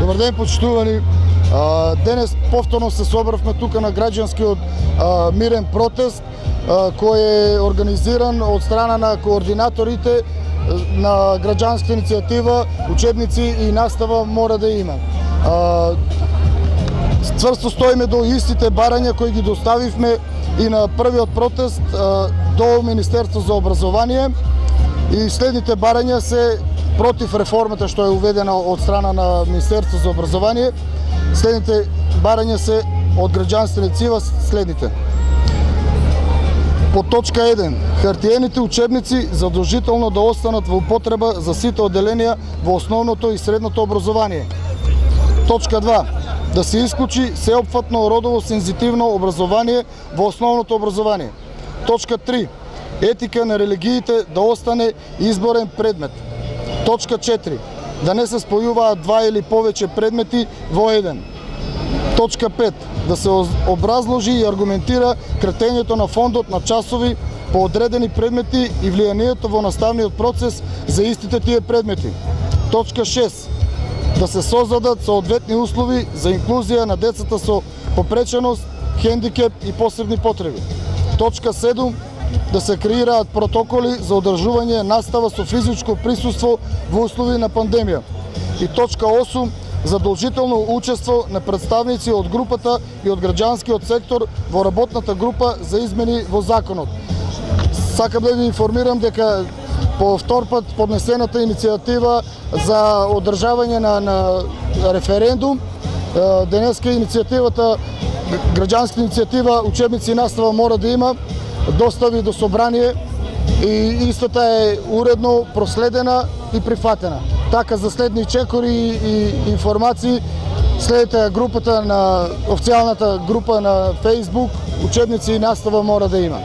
Добар ден, почитувани. Денес повторно се собравме тука на граѓанскиот мирен протест, кој е организиран од страна на координаторите на граѓанска иницијатива Учебници и настава мора да има. Цврсто стоиме до истите барања кои ги доставивме и на првиот протест до Министерство за образование, и следните барања се против реформата што е уведена од страна на Министерство за образование. Следните барања се од граѓанска иницијатива следните. По точка 1. Хартиените учебници задолжително да останат во употреба за сите одделенија во основното и средното образование. Точка 2. Да се исклучи сеопфатно родово сензитивно образование во основното образование. Точка 3. Етика на религиите да остане изборен предмет. Точка 4. Да не се спојуваат два или повеќе предмети во еден. Точка 5. Да се образложи и аргументира кратењето на фондот на часови по одредени предмети и влијанието во наставниот процес за истите тие предмети. Точка 6. Да се создадат соодветни услови за инклузија на децата со попреченост, хендикеп и посебни потреби. Точка 7. Да се креираат протоколи за одржување настава со физичко присуство во услови на пандемија. И точка 8. Задолжително учество на представници од групата и од граѓанскиот сектор во работната група за измени во законот. Сакам да ви информирам дека по втор пат поднесената иницијатива за одржавање на референдум, денеска иницијативата, граѓанска иницијатива Учебници и настава мора да има, достави до собрание и истата е уредно проследена и прифатена. Така за следни чекори и информации следете групата на официјалната група на Facebook Учебници и настава мора да има.